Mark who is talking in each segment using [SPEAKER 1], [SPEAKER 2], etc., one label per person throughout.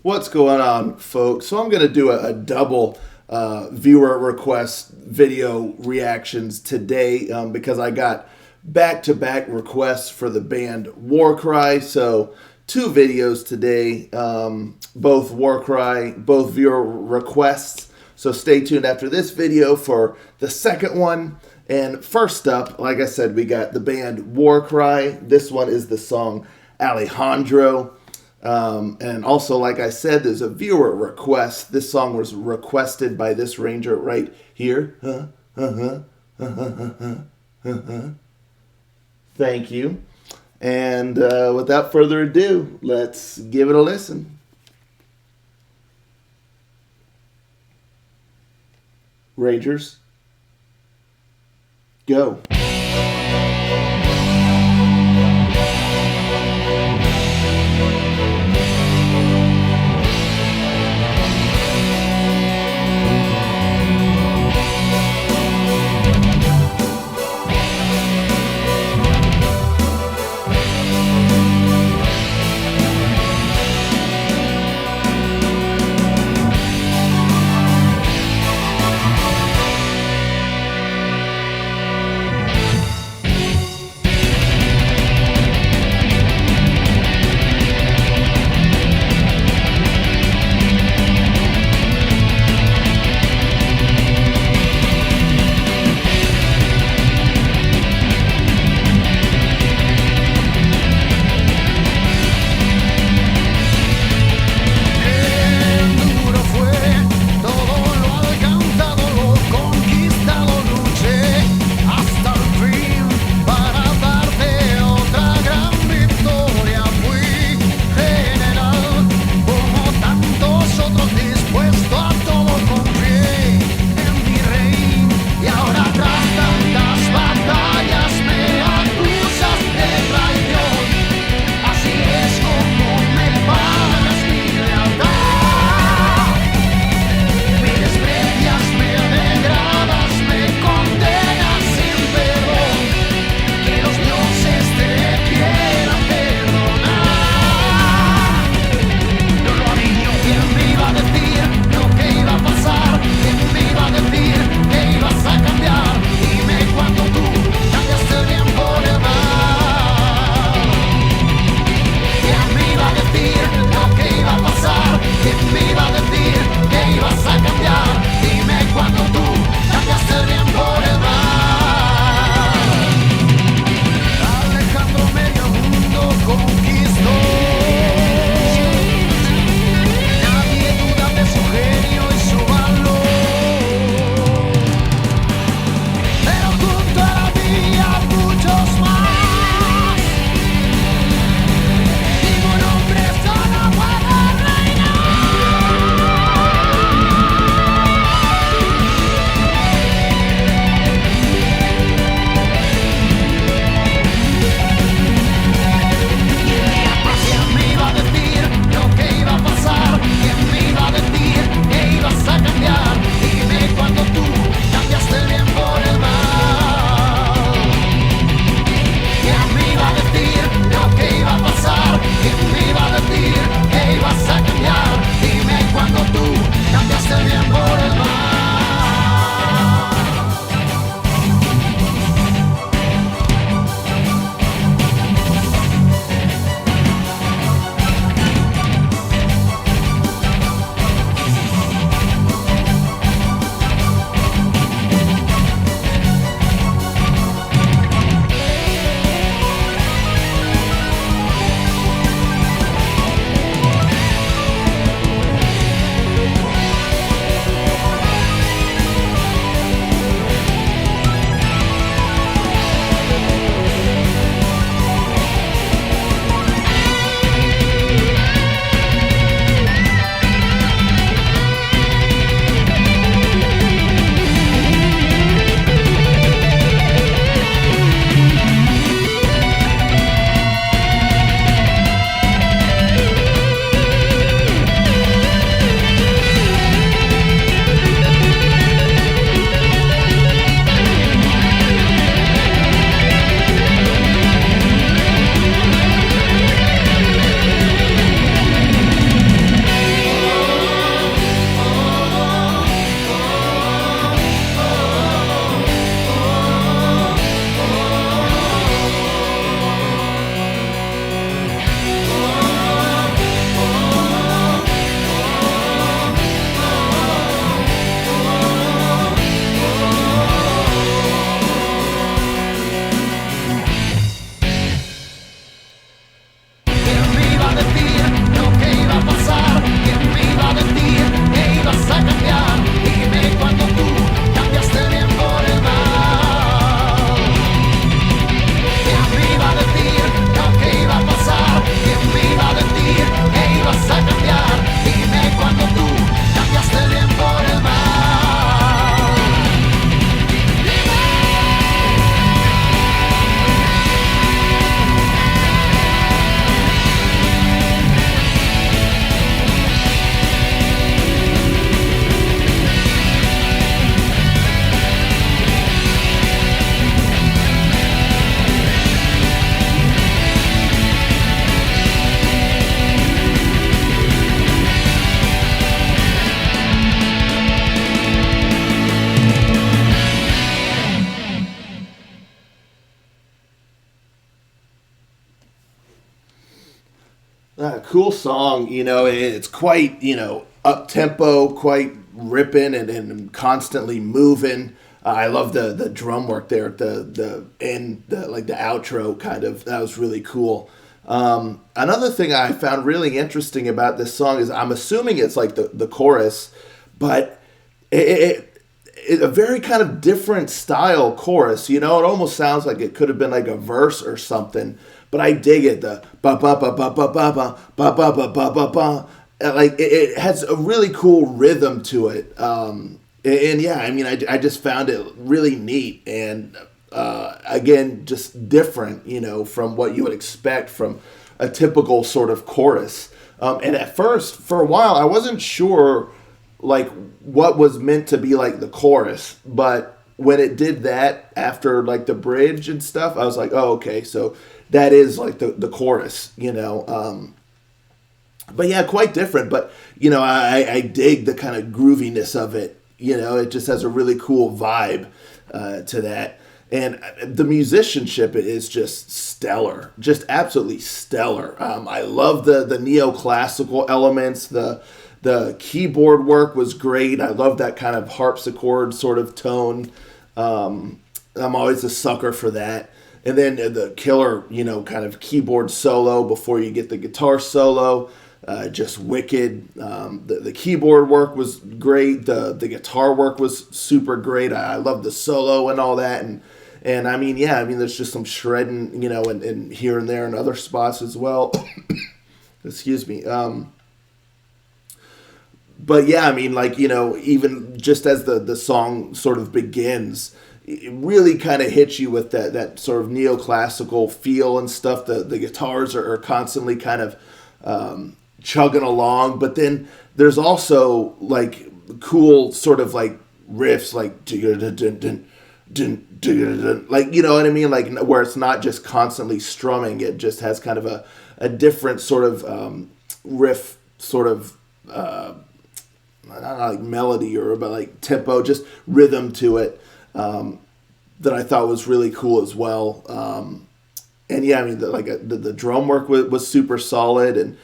[SPEAKER 1] What's going on, folks? So I'm going to do a double viewer request video reactions today because I got back-to-back requests for the band WarCry. So two videos today, both WarCry, both viewer requests. So stay tuned after this video for the second one. And first up, like I said, we got the band WarCry. This one is the song Alejandro. And also, like I said, there's a viewer request. This song was requested by this ranger right here. Thank you. And without further ado, let's give it a listen. Rangers, go. cool song. It's quite, up tempo, quite ripping and constantly moving. I love the drum work there at the end, the outro kind of. That was really cool. Another thing I found really interesting about this song is I'm assuming it's like the chorus, but it a very kind of different style chorus. It almost sounds like it could have been like a verse or something. But I dig it. The ba ba ba ba ba ba ba ba ba ba ba ba ba. Like it has a really cool rhythm to it. And yeah, I mean, I just found it really neat and again, just different, from what you would expect from a typical sort of chorus. And at first, for a while, I wasn't sure like what was meant to be like the chorus, but when it did that after like the bridge and stuff, I was like, oh, okay, so that is like the chorus, but yeah, quite different. But I dig the kind of grooviness of it. It just has a really cool vibe to that. And the musicianship is just stellar, just absolutely stellar. I love the neoclassical elements. The keyboard work was great. I love that kind of harpsichord sort of tone. I'm always a sucker for that. And then the killer, kind of keyboard solo before you get the guitar solo, just wicked. The keyboard work was great. The guitar work was super great. I love the solo and all that. And I mean, yeah, there's just some shredding, and here and there in other spots as well. Excuse me. But yeah, even just as the song sort of begins, it really kind of hits you with that sort of neoclassical feel and stuff. The guitars are constantly kind of chugging along, but then there's also like cool sort of like riffs like like, you know what I mean, like where it's not just constantly strumming, it just has kind of a different sort of riff sort of not like melody but like tempo, just rhythm to it, that I thought was really cool as well. And yeah, the drum work was super solid,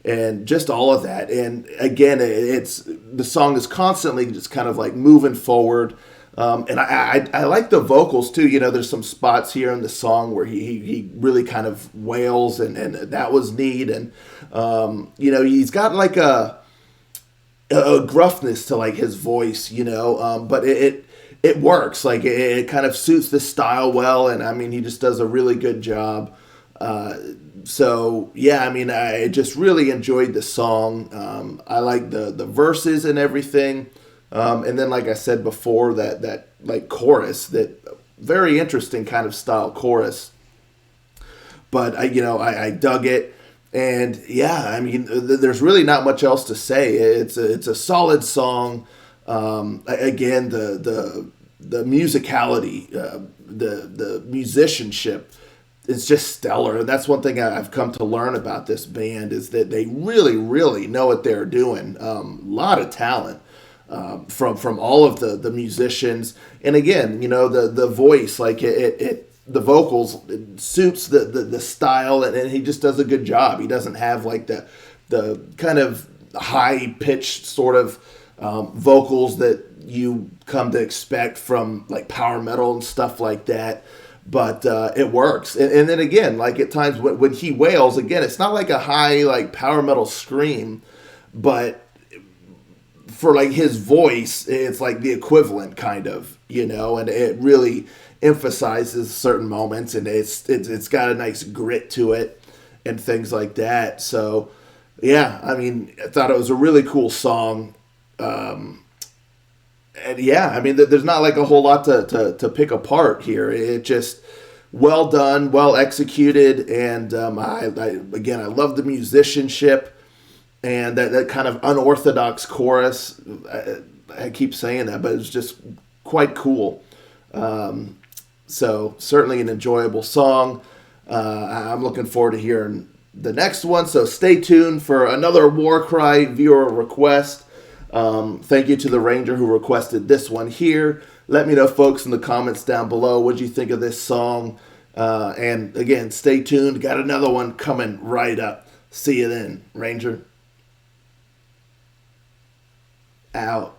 [SPEAKER 1] and just all of that. And again, the song is constantly just kind of like moving forward. And I like the vocals too. There's some spots here in the song where he really kind of wails, and that was neat. And he's got like a gruffness to like his voice, but it works. Like it kind of suits the style well, and he just does a really good job. So yeah, I just really enjoyed the song. I like the verses and everything. And then, like I said before, that like chorus, that very interesting kind of style chorus. But I dug it, and yeah, there's really not much else to say. It's a solid song. Again, the musicality, the musicianship, it's just stellar. And that's one thing I've come to learn about this band, is that they really, really know what they're doing. A lot of talent. From all of the musicians, and again, the voice, like the vocals, it suits the style, and he just does a good job. He doesn't have like the kind of high pitched sort of vocals that you come to expect from like power metal and stuff like that. But it works, and then again, like at times when he wails, again, it's not like a high like power metal scream, but for like his voice, it's like the equivalent kind of, and it really emphasizes certain moments, and it's got a nice grit to it and things like that. So yeah, I thought it was a really cool song. And yeah, there's not like a whole lot to pick apart here. It just well done, well executed, and I love the musicianship. And that kind of unorthodox chorus, I keep saying that, but it's just quite cool. So certainly an enjoyable song. I'm looking forward to hearing the next one. So stay tuned for another WarCry viewer request. Thank you to the Ranger who requested this one here. Let me know, folks, in the comments down below, what you think of this song. And again, stay tuned. Got another one coming right up. See you then, Ranger. Out.